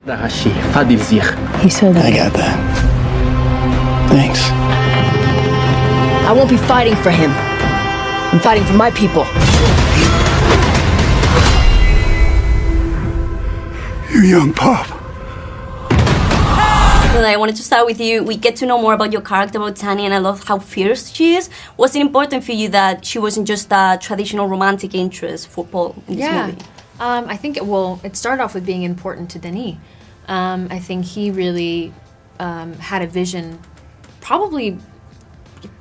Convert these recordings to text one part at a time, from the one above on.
He said that. I got that. Thanks. I won't be fighting for him. I'm fighting for my people. You young pup. I wanted to start with you. We get to know more about your character, about Tanya, and I love how fierce she is. Was it important for you that she wasn't just a traditional romantic interest for Paul in this movie? I think it started off with being important to Denis. I think he really had a vision, probably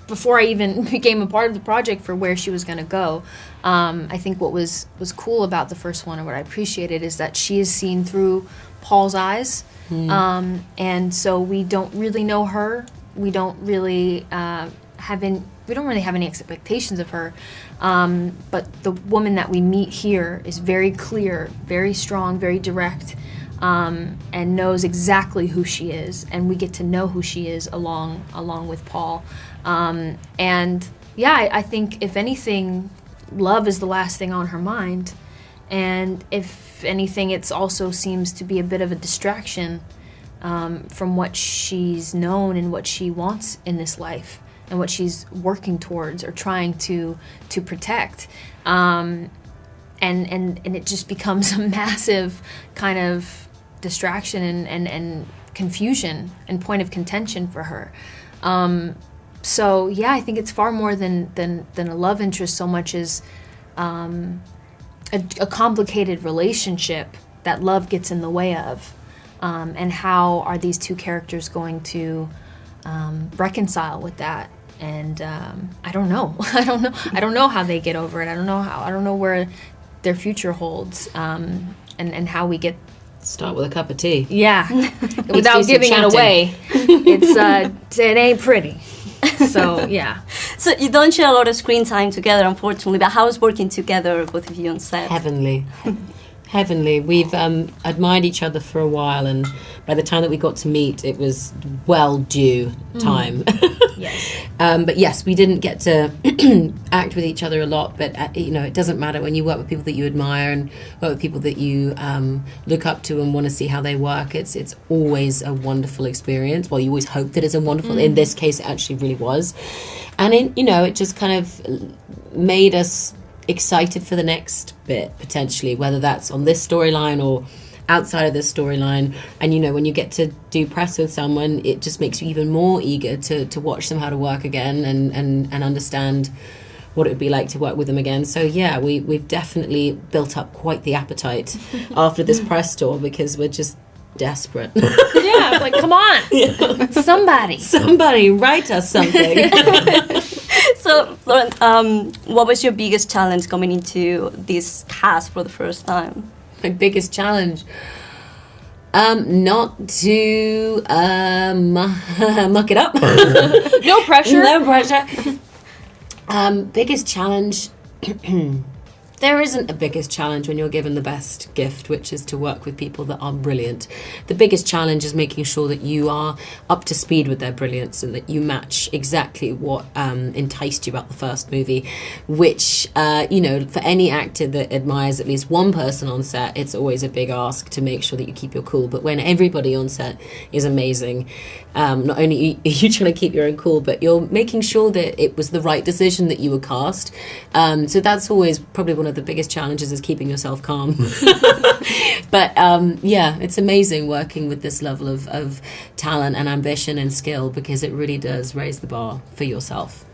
before I even became a part of the project, for where she was going to go. I think what was cool about the first one, and what I appreciated, is that she is seen through Paul's eyes. And so we don't really know her. We don't really have any expectations of her. But the woman that we meet here is very clear, very strong, very direct, and knows exactly who she is. And we get to know who she is along with Paul. And yeah, I think if anything, love is the last thing on her mind. And if anything, it also seems to be a bit of a distraction from what she's known and what she wants in this life, and what she's working towards or trying to protect. And it just becomes a massive kind of distraction and confusion and point of contention for her. So yeah, I think it's far more than a love interest so much as a complicated relationship that love gets in the way of, and how are these two characters going to reconcile with that? And I don't know. I don't know how they get over it. I don't know where their future holds, and how we get. Start with a cup of tea. Yeah, without giving it away. It ain't pretty. So yeah. So you don't share a lot of screen time together, unfortunately. But how is working together, both of you, on set? Heavenly. Heavenly. We've admired each other for a while, and by the time that we got to meet, it was well due time. Yes. But yes, we didn't get to act with each other a lot, but it doesn't matter when you work with people that you admire and work with people that you look up to and want to see how they work. It's always a wonderful experience. Well, you always hope that it's a wonderful. In this case, it actually really was, and it just kind of made us excited for the next bit, potentially, whether that's on this storyline or outside of this storyline. And when you get to do press with someone, it just makes you even more eager to watch them how to work again and understand what it would be like to work with them again. So yeah, we've definitely built up quite the appetite after this press tour, because we're just desperate. Yeah, like, come on. Yeah. Somebody write us something. So, Florence, what was your biggest challenge coming into this cast for the first time? My biggest challenge? Not to muck it up. No pressure. No pressure. Biggest challenge? There isn't a biggest challenge when you're given the best gift, which is to work with people that are brilliant. The biggest challenge is making sure that you are up to speed with their brilliance and that you match exactly what enticed you about the first movie, which, for any actor that admires at least one person on set, it's always a big ask to make sure that you keep your cool. But when everybody on set is amazing, not only are you trying to keep your own cool, but you're making sure that it was the right decision that you were cast. So that's always probably one of the biggest challenges, is keeping yourself calm. But it's amazing working with this level of talent and ambition and skill, because it really does raise the bar for yourself.